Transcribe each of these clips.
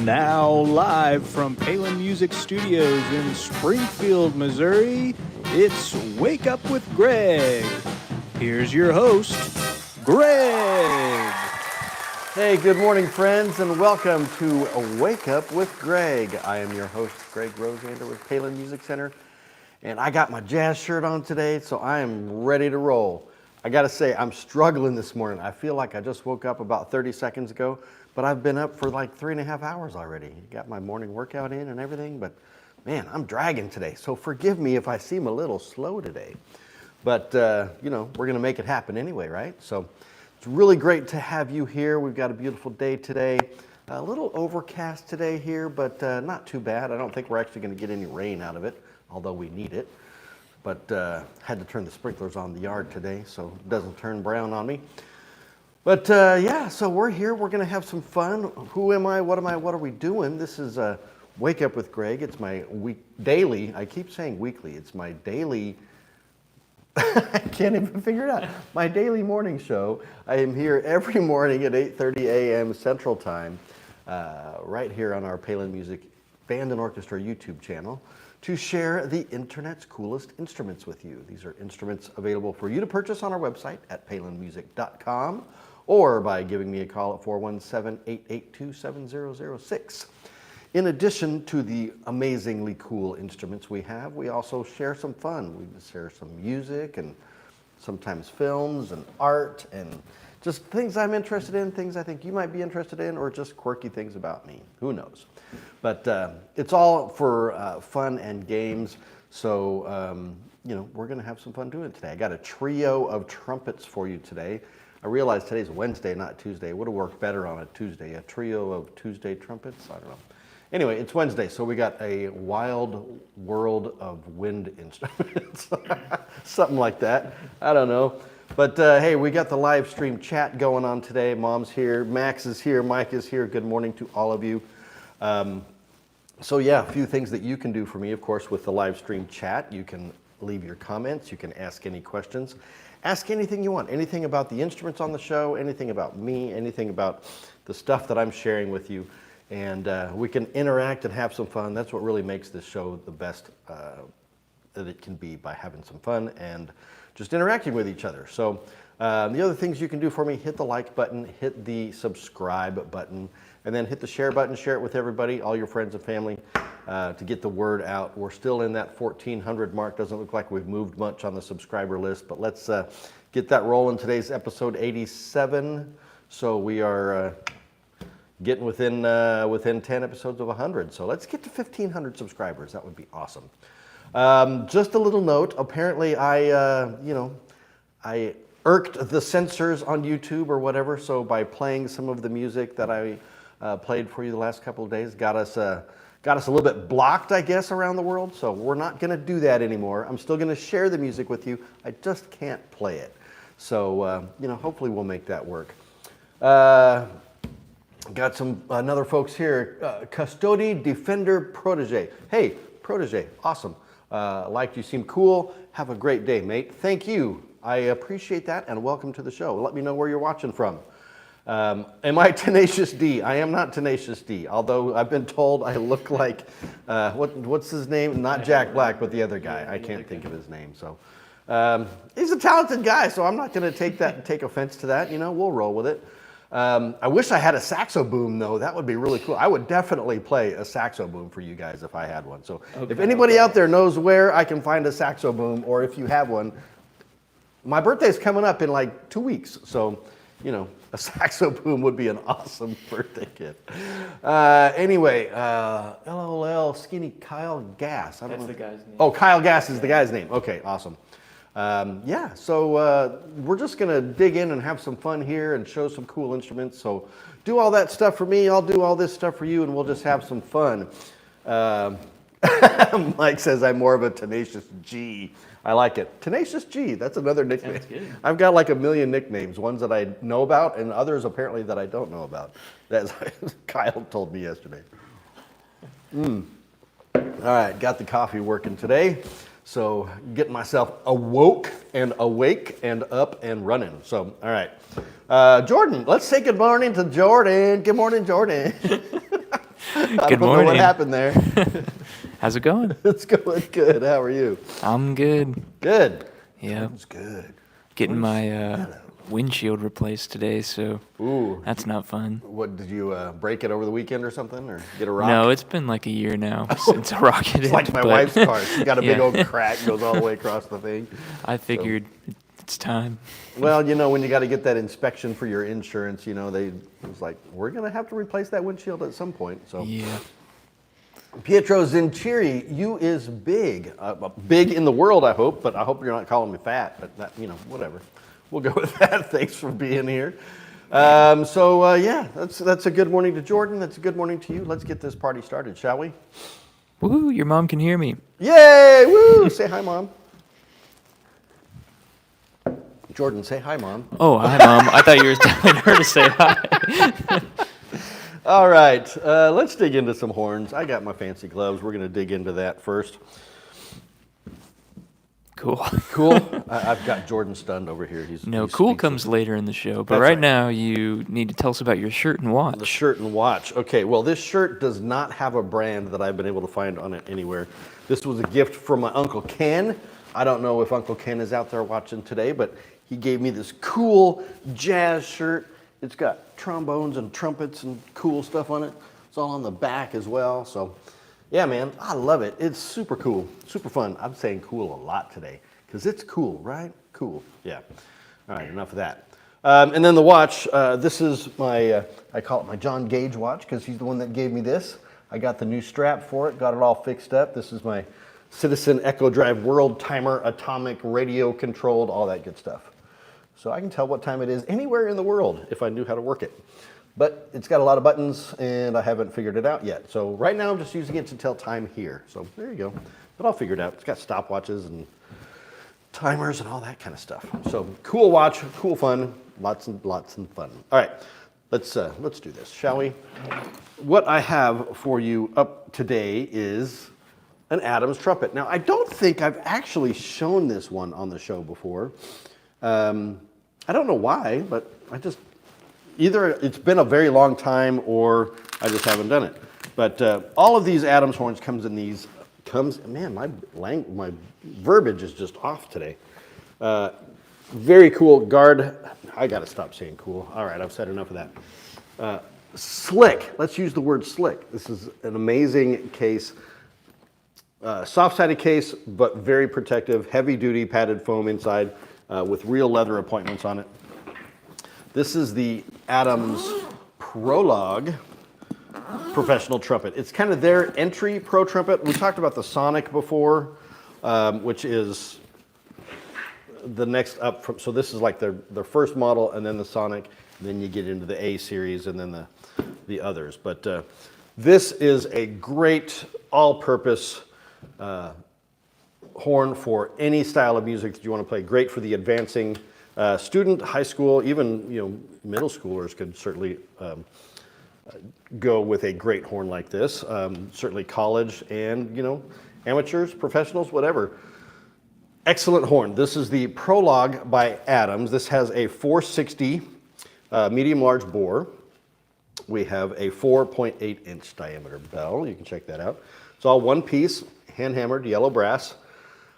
Now live from Palin Music Studios in Springfield, Missouri, it's Wake Up with Greg. Here's your host, Greg. Hey, good morning, friends, and welcome to Wake Up with Greg. I am your host, Greg Rosander with Palin Music Center, and I got my jazz shirt on today, so I am ready to roll. I gotta say, I'm struggling this morning. I feel like I just woke up about 30 seconds ago, but I've been up for like 3.5 hours already. Got my morning workout in and everything, but man, I'm dragging today, so forgive me if I seem a little slow today. But, we're gonna make it happen anyway, right? So it's really great to have you here. We've got a beautiful day today. A little overcast today here, but not too bad. I don't think we're actually gonna get any rain out of it, although we need it. But had to turn the sprinklers on the yard today so it doesn't turn brown on me. But so we're here. We're going to have some fun. Who am I? What are we doing? This is Wake Up with Greg. It's my daily, I keep saying weekly. It's my daily, I can't even figure it out. My daily morning show. I am here every morning at 8:30 a.m. Central Time, right here on our Palin Music Band and Orchestra YouTube channel, to share the internet's coolest instruments with you. These are instruments available for you to purchase on our website at palinmusic.com or by giving me a call at 417-882-7006. In addition to the amazingly cool instruments we have, we also share some fun. We share some music and sometimes films and art and just things I'm interested in, things I think you might be interested in, or just quirky things about me. Who knows? But it's all for fun and games. So, we're going to have some fun doing it today. I got a trio of trumpets for you today. I realize today's Wednesday, not Tuesday. It would have worked better on a Tuesday. A trio of Tuesday trumpets? I don't know. Anyway, it's Wednesday, so we got a wild world of wind instruments. Something like that. I don't know. But hey, we got the live stream chat going on today. Mom's here, Max is here, Mike is here. Good morning to all of you. A few things that you can do for me, of course, with the live stream chat. You can leave your comments, you can ask any questions, ask anything you want, anything about the instruments on the show, anything about me, anything about the stuff that I'm sharing with you. And we can interact and have some fun. That's what really makes this show the best that it can be, by having some fun and just interacting with each other. So the other things you can do for me, hit the like button, hit the subscribe button, and then hit the share button, share it with everybody, all your friends and family, to get the word out. We're still in that 1,400 mark. Doesn't look like we've moved much on the subscriber list, but let's get that rolling. Today's episode 87, so we are getting within 10 episodes of 100. So let's get to 1,500 subscribers. That would be awesome. Just a little note. Apparently, I irked the censors on YouTube or whatever. So by playing some of the music that I played for you the last couple of days, got us a little bit blocked, I guess, around the world. So we're not going to do that anymore. I'm still going to share the music with you. I just can't play it. So hopefully we'll make that work. Got some another folks here. Custody Defender Protege. Hey, Protege, awesome. Like you seem cool. Have a great day, mate. Thank you. I appreciate that, and welcome to the show. Let me know where you're watching from. Am I Tenacious D? I am not Tenacious D, although I've been told I look like, what's his name? Not Jack Black, but the other guy. I can't think of his name. So he's a talented guy, so I'm not going to take offense to that. We'll roll with it. I wish I had a saxo boom, though. That would be really cool. I would definitely play a saxo boom for you guys if I had one. So if anybody out there knows where I can find a saxo boom, or if you have one, my birthday's coming up in like 2 weeks. So, a saxo boom would be an awesome birthday gift. Anyway, LOL, Skinny Kyle Gass. That's the guy's name. Oh, Kyle Gass is the guy's name. Okay, awesome. So we're just going to dig in and have some fun here and show some cool instruments. So do all that stuff for me. I'll do all this stuff for you, and we'll just have some fun. Mike says I'm more of a Tenacious G. I like it. Tenacious G, that's another nickname. That's good. I've got like a million nicknames, ones that I know about and others apparently that I don't know about. That's Kyle told me yesterday. All right, got the coffee working today. So getting myself awoke and awake and up and running. So, all right. Jordan, let's say good morning to Jordan. Good morning, Jordan. I Good don't know what morning. happened there. How's it going? It's going good. How are you? I'm good. Good. Yeah, It's good. getting my windshield replaced today, so Ooh. that's not fun. What, did you break it over the weekend or something, or get a rock? No, it's been like a year now since I rocked it. It's like my wife's car. She's got a big Yeah. old crack, goes all the way across the thing. I figured it's time. Well, when you got to get that inspection for your insurance, it was like, we're going to have to replace that windshield at some point. So, Yeah. Pietro Zinchiri, you is big. Big in the world, I hope, but I hope you're not calling me fat, but that, whatever. We'll go with that. Thanks for being here. That's a good morning to Jordan. That's a good morning to you. Let's get this party started, shall we? Woo! Your mom can hear me. Yay! Woo! Say hi, Mom. Jordan, say hi, Mom. Oh, hi, Mom. I thought you were telling her to say hi. All right, let's dig into some horns. I got my fancy gloves. We're going to dig into that first. Cool. Cool. I've got Jordan stunned over here. He's Cool speaks comes later in the show, but That's right right. now you need to tell us about your shirt and the watch. shirt and watch. Okay, well, this shirt does not have a brand that I've been able to find on it anywhere. This was a gift from my Uncle Ken. I don't know if Uncle Ken is out there watching today, but he gave me this cool jazz shirt. It's got trombones and trumpets and cool stuff on it. It's all on the back as well. So, yeah, man, I love it. It's super cool, super fun. I'm saying cool a lot today because it's cool, right? Cool, yeah. All right, enough of that. And then the watch, this is my, I call it my John Gage watch because he's the one that gave me this. I got the new strap for it, got it all fixed up. This is my Citizen Echo Drive World Timer, atomic, radio controlled, all that good stuff. So I can tell what time it is anywhere in the world if I knew how to work it. But it's got a lot of buttons and I haven't figured it out yet. So right now I'm just using it to tell time here. So there you go. But I'll figure it out. It's got stopwatches and timers and all that kind of stuff. So cool watch, cool fun, lots and fun. All right, let's do this, shall we? What I have for you up today is an Adams trumpet. Now I don't think I've actually shown this one on the show before. I don't know why, but either it's been a very long time or I just haven't done it. But all of these Adams horns man, my verbiage is just off today. Very cool guard. I got to stop saying cool. All right, I've said enough of that. Slick. Let's use the word slick. This is an amazing case. Soft-sided case, but very protective, heavy-duty padded foam inside with real leather appointments on it. This is the Adams Prologue professional trumpet. It's kind of their entry pro trumpet. We talked about the Sonic before, which is the next up from, so this is like their first model and then the Sonic, and then you get into the A series and then the others. But this is a great all-purpose horn for any style of music that you want to play. Great for the advancing student, high school, even middle schoolers could certainly go with a great horn like this. Certainly college and amateurs, professionals, whatever. Excellent horn. This is the Prologue by Adams. This has a 460 medium large bore. We have a 4.8 inch diameter bell. You can check that out. It's all one piece, hand hammered yellow brass.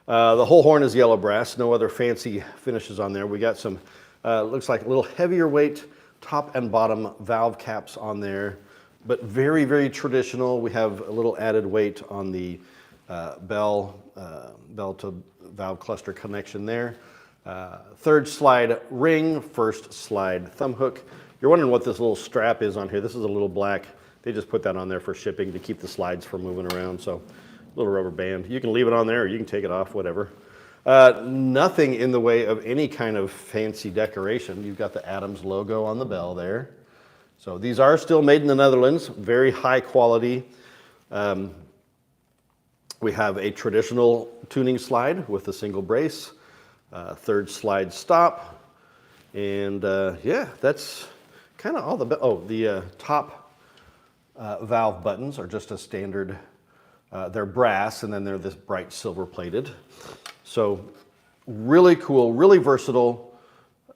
The whole horn is yellow brass, no other fancy finishes on there. We got some, looks like a little heavier weight top and bottom valve caps on there, but very, very traditional. We have a little added weight on the bell to valve cluster connection there. Third slide ring, first slide thumb hook. You're wondering what this little strap is on here. This is a little black. They just put that on there for shipping to keep the slides from moving around. So little rubber band. You can leave it on there or you can take it off, whatever. Nothing in the way of any kind of fancy decoration. You've got the Adams logo on the bell there. So these are still made in the Netherlands, very high quality. We have a traditional tuning slide with a single brace, third slide stop, and yeah, that's kind of all the top valve buttons are just a standard. They're brass, and then they're this bright silver plated. So really cool, really versatile,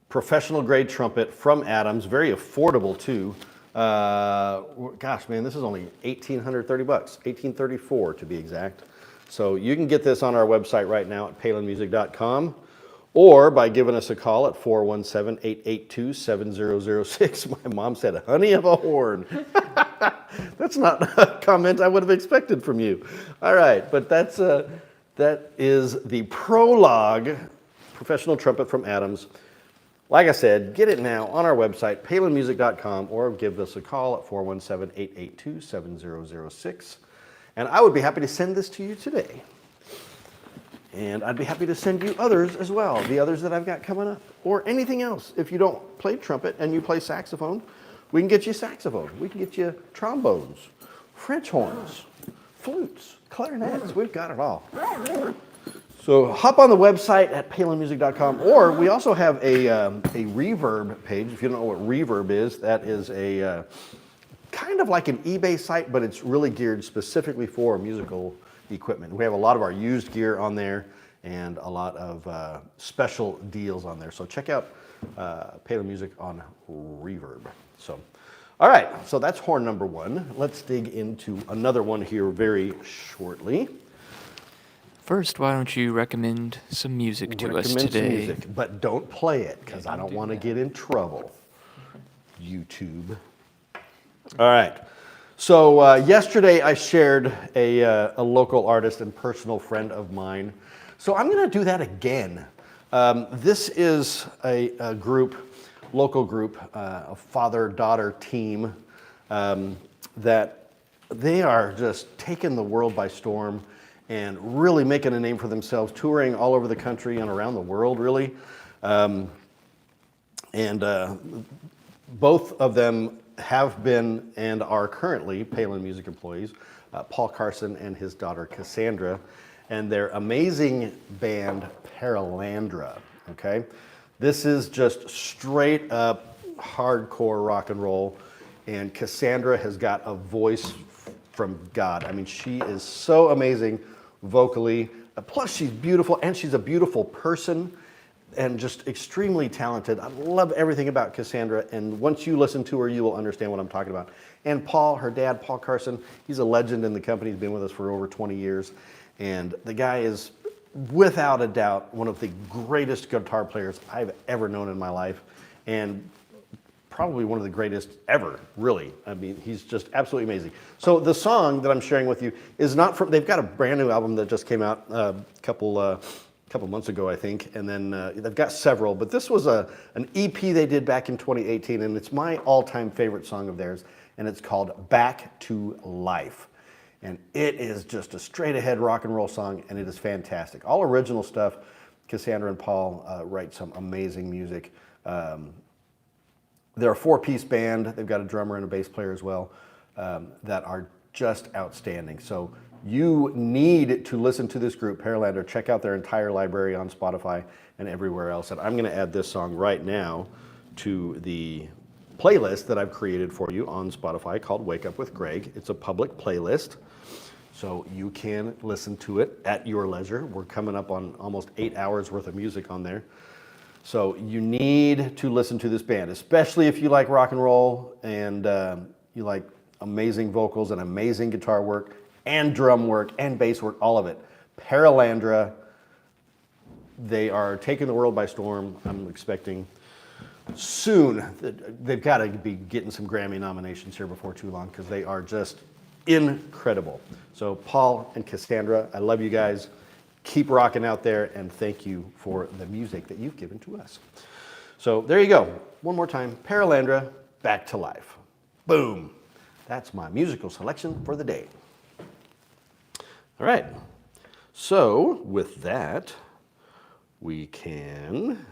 professional grade trumpet from Adams, very affordable too. Gosh, man, this is only $1,830, $1,834 to be exact. So you can get this on our website right now at palinmusic.com or by giving us a call at 417-882-7006. My mom said, honey of a horn. That's not a comment I would have expected from you. All right, but that is the prologue, Professional Trumpet from Adams. Like I said, get it now on our website, palinmusic.com, or give us a call at 417-882-7006. And I would be happy to send this to you today. And I'd be happy to send you others as well, the others that I've got coming up, or anything else. If you don't play trumpet and you play saxophone, we can get you saxophone. We can get you trombones, French horns, flutes, clarinets. We've got it all. So hop on the website at palinmusic.com, or we also have a Reverb page. If you don't know what Reverb is, that is a kind of like an eBay site, but it's really geared specifically for musical equipment. We have a lot of our used gear on there and a lot of special deals on there. So check out Palin Music on Reverb. So, all right, so that's horn number one. Let's dig into another one here very shortly. First, why don't you recommend some music to us Recommend some today? music, but don't play it because I don't want to get in trouble. YouTube. All right. So yesterday I shared a local artist and personal friend of mine. So I'm going to do that again. This is a group, local group, a father-daughter team that they are just taking the world by storm and really making a name for themselves, touring all over the country and around the world, really. Both of them have been and are currently Palin Music employees, Paul Carson and his daughter Cassandra, and their amazing band Paralandra, okay? This is just straight up hardcore rock and roll, and Cassandra has got a voice from God. I mean, she is so amazing vocally, plus she's beautiful, and she's a beautiful person, and just extremely talented. I love everything about Cassandra, and once you listen to her, you will understand what I'm talking about. And Paul, her dad, Paul Carson, he's a legend in the company. He's been with us for over 20 years, and the guy is, without a doubt, one of the greatest guitar players I've ever known in my life, and probably one of the greatest ever, really. I mean, he's just absolutely amazing. So the song that I'm sharing with you is not from, they've got a brand new album that just came out a couple months ago, I think, and then they've got several, but this was an EP they did back in 2018, and it's my all-time favorite song of theirs, and it's called Back to Life. And it is just a straight-ahead rock and roll song, and it is fantastic. All original stuff. Cassandra and Paul write some amazing music. They're a four-piece band. They've got a drummer and a bass player as well that are just outstanding. So you need to listen to this group, Paralandra. Check out their entire library on Spotify and everywhere else. And I'm going to add this song right now to the playlist that I've created for you on Spotify called Wake Up with Greg. It's a public playlist, so you can listen to it at your leisure. We're coming up on almost 8 hours worth of music on there. So you need to listen to this band, especially if you like rock and roll and you like amazing vocals and amazing guitar work and drum work and bass work, all of it. Paralandra, they are taking the world by storm. I'm expecting soon, they've got to be getting some Grammy nominations here before too long because they are just incredible. So Paul and Cassandra, I love you guys. Keep rocking out there, and thank you for the music that you've given to us. So there you go. One more time, Paralandra, Back to Life. Boom. That's my musical selection for the day. All right. So with that, we can...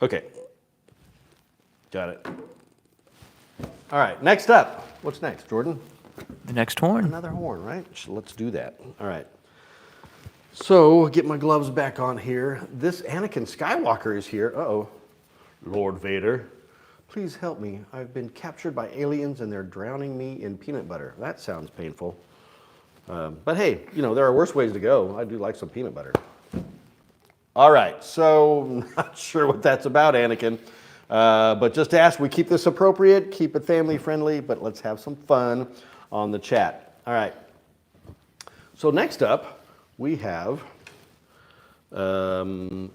Okay. Got it. All right, next up. What's next, Jordan? The next horn. Another horn, right? So let's do that. All right. So, get my gloves back on here. This Anakin Skywalker is here. Uh-oh. Lord Vader, please help me. I've been captured by aliens and they're drowning me in peanut butter. That sounds painful. But hey, you know, there are worse ways to go. I do like some peanut butter. All right, so not sure what that's about, Anakin. But just to ask, we keep this appropriate, keep it family friendly, but let's have some fun on the chat. All right. So next up, we have an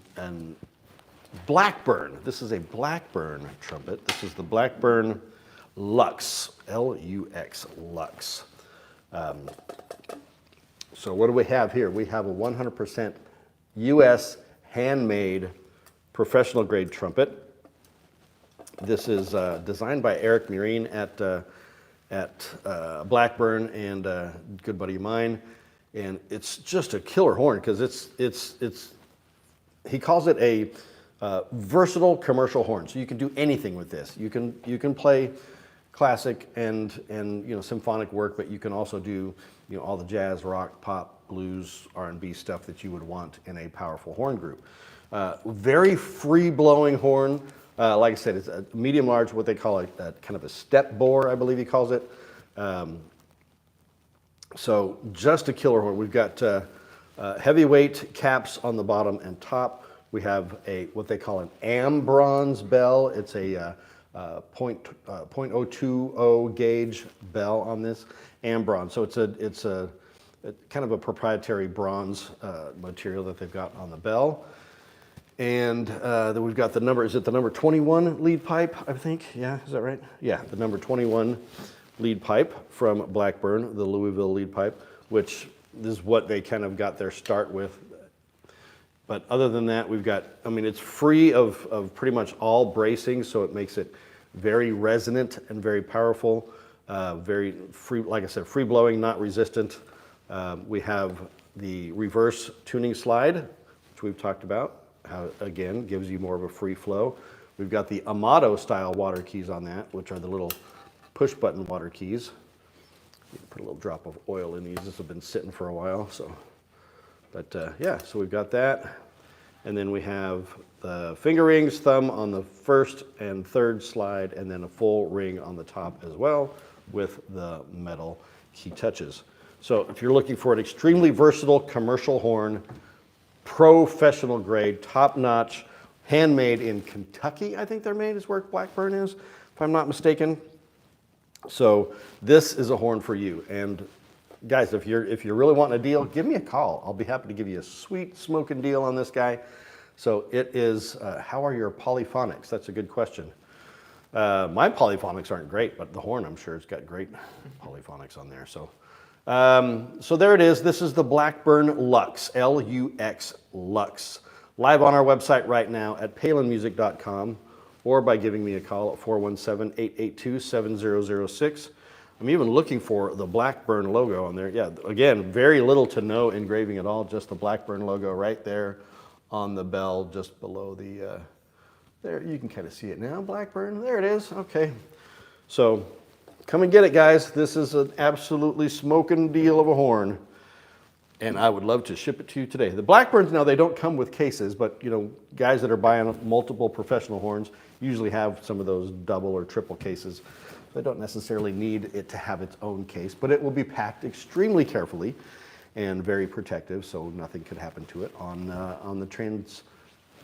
Blackburn. This is a Blackburn trumpet. This is the Blackburn Lux, L-U-X, Lux. So what do we have here? We have a 100% U.S. handmade professional grade trumpet. This is designed by Eric Murine at Blackburn and a good buddy of mine. And it's just a killer horn because he calls it a versatile commercial horn. So you can do anything with this. You can play classic and symphonic work, but you can also do all the jazz, rock, pop, blues, R&B stuff that you would want in a powerful horn group. Very free blowing horn. Like I said, it's a medium large, what they call a kind of a step bore, I believe he calls it. So just a killer horn. We've got heavyweight caps on the bottom and top. We have what they call an ambronze bell. It's a .020 gauge bell on this ambronze. So it's a kind of a proprietary bronze material that they've got on the bell. And then we've got the number, is it the number 21 lead pipe, I think? Yeah, is that right? Yeah, the number 21 lead pipe from Blackburn, the Louisville lead pipe, which is what they kind of got their start with. But other than that, we've got, it's free of pretty much all bracing, so it makes it very resonant and very powerful, very free, like I said, free blowing, not resistant. We have the reverse tuning slide, which we've talked about. How, again, gives you more of a free flow. We've got the Amato style water keys on that, which are the little push button water keys. You can put a little drop of oil in these. This has been sitting for a while, so. But yeah, so we've got that. And then we have the finger rings, thumb on the first and third slide, and then a full ring on the top as well with the metal key touches. So if you're looking for an extremely versatile commercial horn, professional grade, top notch, handmade in Kentucky, I think they're made, is where Blackburn is, if I'm not mistaken. So this is a horn for you. And guys, if you're really wanting a deal, give me a call. I'll be happy to give you a sweet smoking deal on this guy. So it is, how are your polyphonics? That's a good question. My polyphonics aren't great, but the horn, I'm sure, has got great polyphonics on there. So there it is. This is the Blackburn Lux, L-U-X, Lux. Live on our website right now at palinmusic.com or by giving me a call at 417-882-7006. I'm even looking for the Blackburn logo on there. Yeah, again, very little to no engraving at all, just the Blackburn logo right there on the bell just below the, there, you can kind of see it now, Blackburn, there it is, okay. So come and get it, guys. This is an absolutely smoking deal of a horn, and I would love to ship it to you today. The Blackburns, now they don't come with cases, but guys that are buying multiple professional horns usually have some of those double or triple cases. They don't necessarily need it to have its own case, but it will be packed extremely carefully and very protective, so nothing could happen to it on the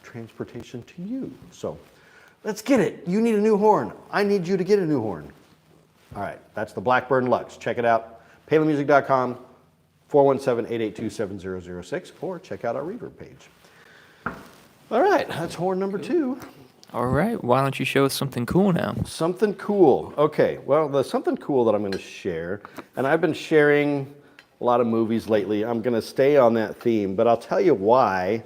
transportation to you. So let's get it. You need a new horn. I need you to get a new horn. All right, that's the Blackburn Lux. Check it out. palinmusic.com, 417-882-7006, or check out our Reverb page. All right, that's horn number 2. All right, why don't you show us something cool now? Something cool. Okay, well, the something cool that I'm going to share, and I've been sharing a lot of movies lately. I'm going to stay on that theme, but I'll tell you why.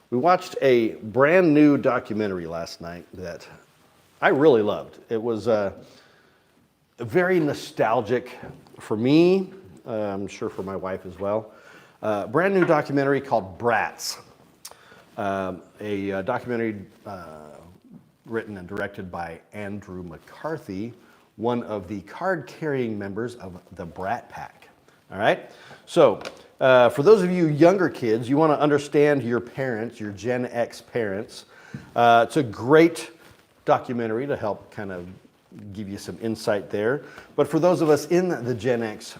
We watched a brand new documentary last night that I really loved. It was very nostalgic for me, I'm sure for my wife as well. Brand new documentary called Bratz. A documentary written and directed by Andrew McCarthy, one of the card-carrying members of the Brat Pack. All right? So, for those of you younger kids, you want to understand your parents, your Gen X parents. It's a great documentary to help kind of give you some insight there. But for those of us in the Gen X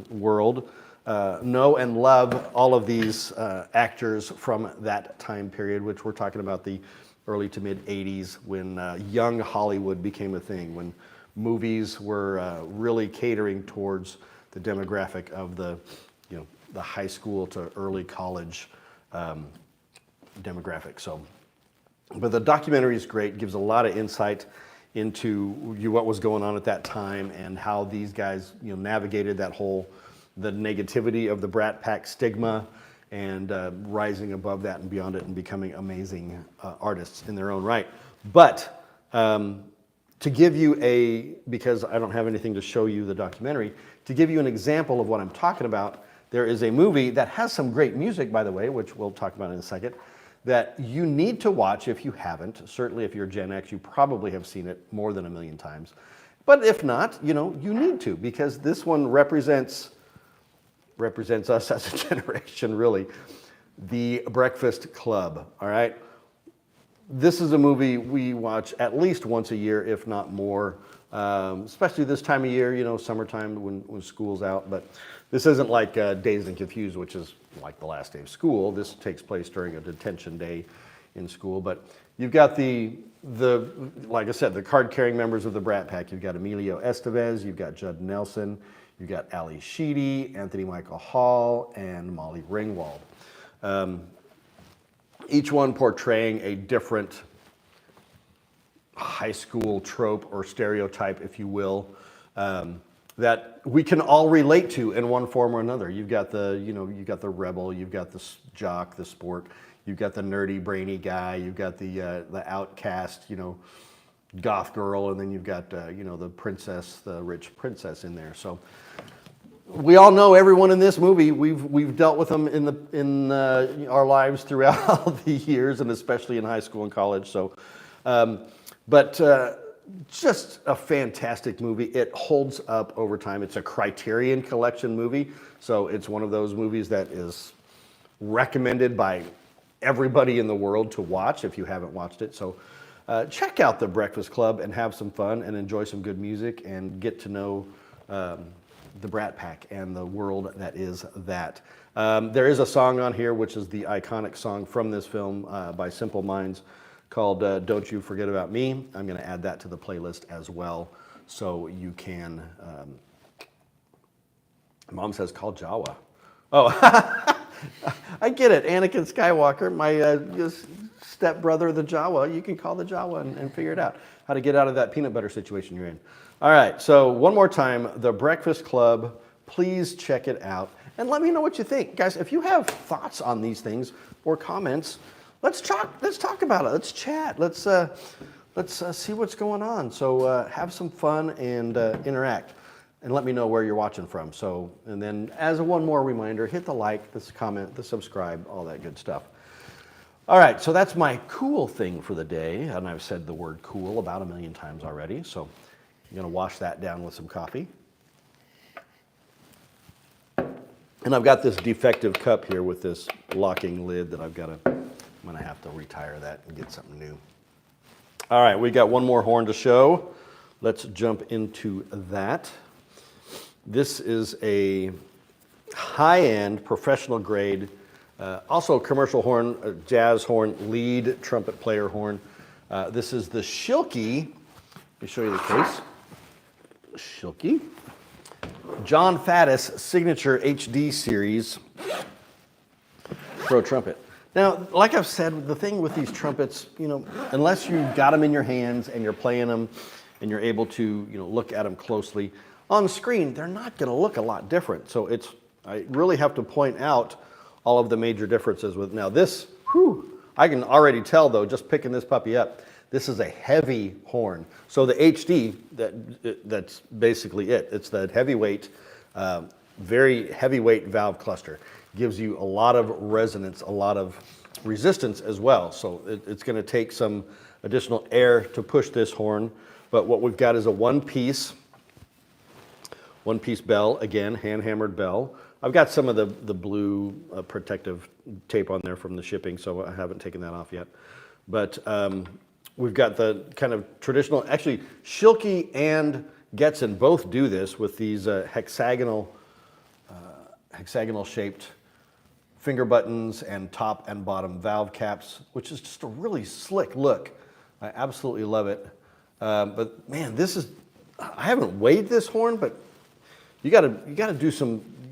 world, know and love all of these actors from that time period, which we're talking about the early to mid 80s, when young Hollywood became a thing, when movies were really catering towards the demographic of the high school to early college demographic. So, but the documentary is great, gives a lot of insight into what was going on at that time and how these guys navigated the negativity of the Brat Pack stigma and rising above that and beyond it and becoming amazing artists in their own right. But to give you because I don't have anything to show you the documentary, to give you an example of what I'm talking about, there is a movie that has some great music, by the way, which we'll talk about in a second, that you need to watch if you haven't. Certainly if you're Gen X, you probably have seen it more than 1,000,000 times. But if not, you need to, because this one represents us as a generation, really. The Breakfast Club, all right? This is a movie we watch at least once a year, if not more, especially this time of year, summertime when school's out. But this isn't like Dazed and Confused, which is like the last day of school. This takes place during a detention day in school. But you've got the like I said, the card-carrying members of the Brat Pack. You've got Emilio Estevez, you've got Judd Nelson, you've got Ali Sheedy, Anthony Michael Hall, and Molly Ringwald. Each one portraying a different high school trope or stereotype, if you will, that we can all relate to in one form or another. You've got you've got the rebel, you've got the jock, the sport, you've got the nerdy, brainy guy, you've got the outcast, goth girl, and then you've got the princess, the rich princess in there. So we all know everyone in this movie. We've dealt with them in our lives throughout the years, and especially in high school and college. So, just a fantastic movie. It holds up over time. It's a Criterion Collection movie, so it's one of those movies that is recommended by everybody in the world to watch if you haven't watched it. So check out The Breakfast Club and have some fun and enjoy some good music and get to know the Brat Pack and the world that is that. There is a song on here, which is the iconic song from this film by Simple Minds, called Don't You Forget About Me. I'm going to add that to the playlist as well, so you can... Mom says call Jawa. Oh, I get it. Anakin Skywalker, my stepbrother, the Jawa. You can call the Jawa and figure it out, how to get out of that peanut butter situation you're in. All right, so one more time, The Breakfast Club. Please check it out and let me know what you think. Guys, if you have thoughts on these things or comments, let's talk about it. Let's chat. Let's see what's going on. So have some fun and interact, and let me know where you're watching from. So, and then as one more reminder, hit the like, the comment, the subscribe, all that good stuff. All right, so that's my cool thing for the day, and I've said the word cool about 1,000,000 times already. So I'm gonna wash that down with some coffee. And I've got this defective cup here with this locking lid that I'm gonna have to retire that and get something new. All right, we got one more horn to show. Let's jump into that. This is a high-end, professional grade, also commercial horn, a jazz horn, lead trumpet player horn. This is the Schilke. Let me show you the case. Schilke. John Faddis Signature HD Series Pro Trumpet. Now, like I've said, the thing with these trumpets, unless you've got them in your hands and you're playing them and you're able to, look at them closely, on the screen, they're not going to look a lot different. So I really have to point out all of the major differences with, now this, I can already tell though, just picking this puppy up, this is a heavy horn. So the HD, that's basically it. It's that heavyweight, very heavyweight valve cluster. Gives you a lot of resonance, a lot of resistance as well. So it's going to take some additional air to push this horn. But what we've got is a one-piece bell, again, hand-hammered bell. I've got some of the blue protective tape on there from the shipping, so I haven't taken that off yet. But we've got the kind of traditional, actually, Schilke and Getzen both do this with these hexagonal hexagonal shaped finger buttons and top and bottom valve caps, which is just a really slick look. I absolutely love it. But man, I haven't weighed this horn, but you gotta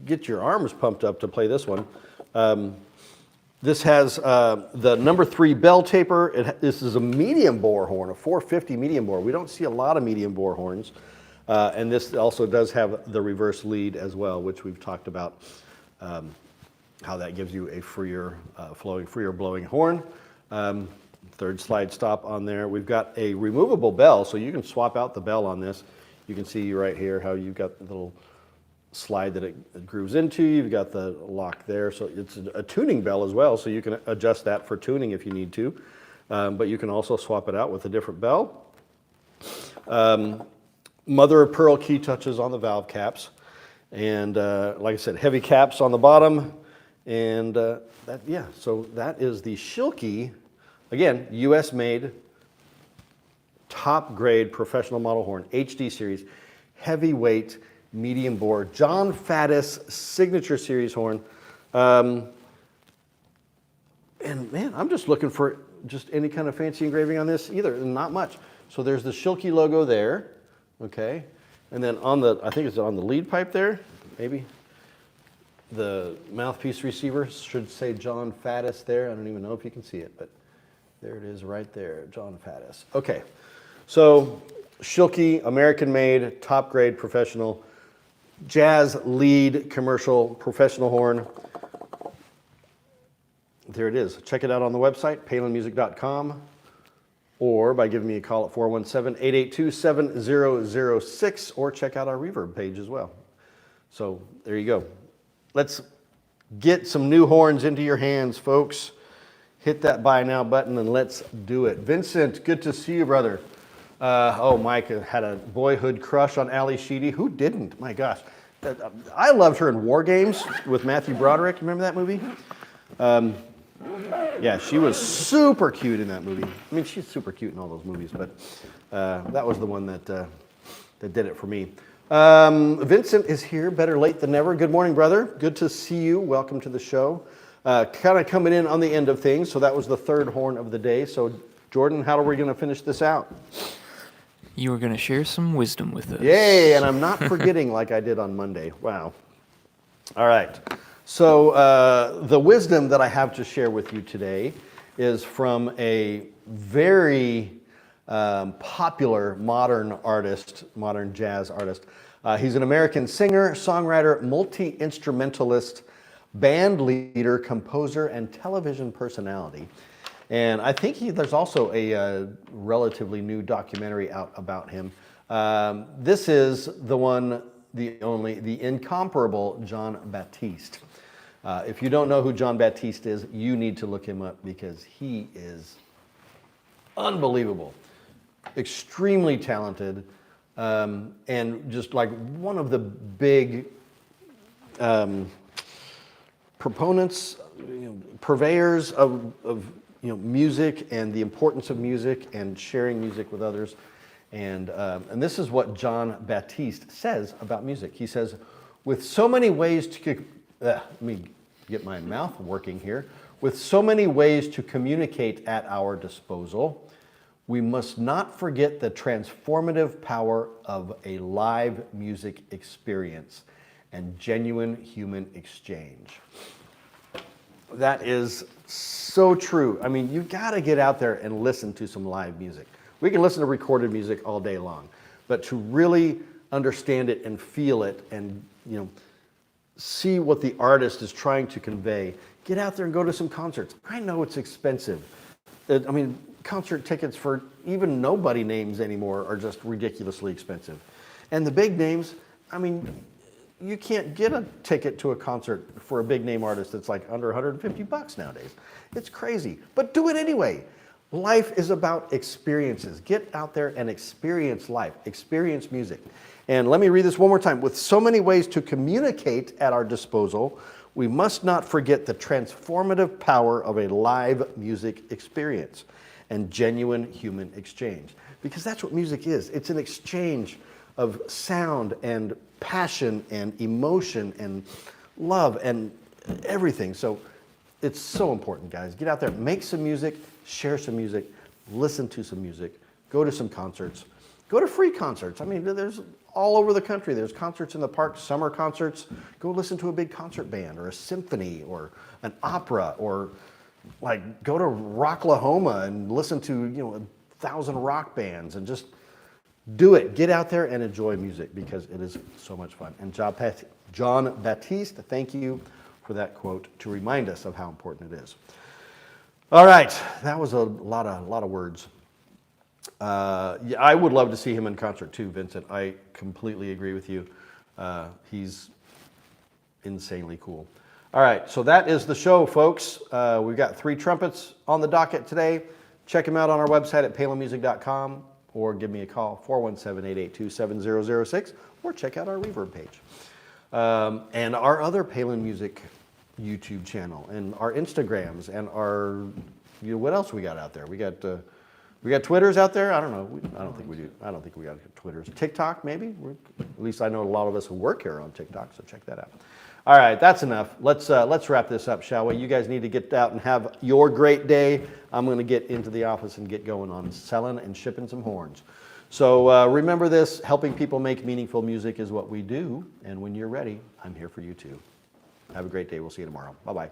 get your arms pumped up to play this one. This has the number 3 bell taper. This is a medium bore horn, a 450 medium bore. We don't see a lot of medium bore horns. And this also does have the reverse lead as well, which we've talked about, how that gives you a freer blowing horn. Third slide stop on there. We've got a removable bell, so you can swap out the bell on this. You can see right here how you've got the little slide that it grooves into. You've got the lock there, so it's a tuning bell as well, so you can adjust that for tuning if you need to. But you can also swap it out with a different bell. Mother of pearl key touches on the valve caps, and like I said, heavy caps on the bottom, and so that is the Schilke, again, U.S. made, top grade professional model horn, HD series, heavyweight, medium bore, John Faddis signature series horn. And man, I'm just looking for just any kind of fancy engraving on this either, not much. So there's the Schilke logo there, okay? And then I think it's on the lead pipe there, maybe. The mouthpiece receiver should say John Faddis there. I don't even know if you can see it, but there it is right there, John Faddis. Okay, so Schilke, American made, top grade professional, jazz lead commercial professional horn. There it is. Check it out on the website, palinmusic.com, or by giving me a call at 417-882-7006, or check out our Reverb page as well. So there you go. Let's get some new horns into your hands, folks. Hit that buy now button and let's do it. Vincent, good to see you, brother. Mike had a boyhood crush on Ali Sheedy. Who didn't? My gosh. I loved her in War Games with Matthew Broderick. Remember that movie? Yeah, she was super cute in that movie. I mean, she's super cute in all those movies, but that was the one that did it for me. Vincent is here, better late than never. Good morning, brother. Good to see you. Welcome to the show. Kind of coming in on the end of things, so that was the third horn of the day. So, Jordan, how are we going to finish this out? You are going to share some wisdom with us. Yay, and I'm not forgetting like I did on Monday. Wow. All right. So the wisdom that I have to share with you today is from a very popular modern artist, modern jazz artist. He's an American singer, songwriter, multi-instrumentalist, band leader, composer, and television personality. And I think there's also a relatively new documentary out about him. This is the one, the only, the incomparable Jon Batiste. If you don't know who Jon Batiste is, you need to look him up because he is unbelievable, extremely talented, and just like one of the big proponents, purveyors of music and the importance of music and sharing music with others. And this is what Jon Batiste says about music. He says, with so many ways to, let me get my mouth working here. With so many ways to communicate at our disposal, we must not forget the transformative power of a live music experience and genuine human exchange. That is so true. I mean, you've got to get out there and listen to some live music. We can listen to recorded music all day long, but to really understand it and feel it and, see what the artist is trying to convey, get out there and go to some concerts. I know it's expensive. Concert tickets for even nobody names anymore are just ridiculously expensive. And the big names, you can't get a ticket to a concert for a big name artist that's like under $150 nowadays. It's crazy, but do it anyway. Life is about experiences. Get out there and experience life, experience music. And let me read this one more time. With so many ways to communicate at our disposal, we must not forget the transformative power of a live music experience and genuine human exchange. Because that's what music is. It's an exchange of sound and passion and emotion and love and everything. So it's so important, guys. Get out there, make some music, share some music, listen to some music, go to some concerts, go to free concerts. I mean, there's all over the country. There's concerts in the park, summer concerts. Go listen to a big concert band or a symphony or an opera, or like go to Rocklahoma and listen to 1,000 rock bands, and just do it. Get out there and enjoy music, because it is so much fun. And John Baptiste, thank you for that quote to remind us of how important it is. All right, that was a lot of words. Yeah, I would love to see him in concert too, Vincent. I completely agree with you. He's insanely cool. All right, so that is the show, folks. We've got 3 trumpets on the docket today. Check them out on our website at palinmusic.com, or give me a call, 417-882-7006, or check out our Reverb page. And our other Palin Music YouTube channel, and our Instagrams, and our, what else we got out there? We got Twitters out there. I don't know. I don't think we do. I don't think we got Twitters. TikTok, maybe. At least I know a lot of us who work here on TikTok, so check that out. All right, that's enough. Let's wrap this up, shall we? You guys need to get out and have your great day. I'm going to get into the office and get going on selling and shipping some horns. So remember this: helping people make meaningful music is what we do. And when you're ready, I'm here for you too. Have a great day. We'll see you tomorrow. Bye-bye.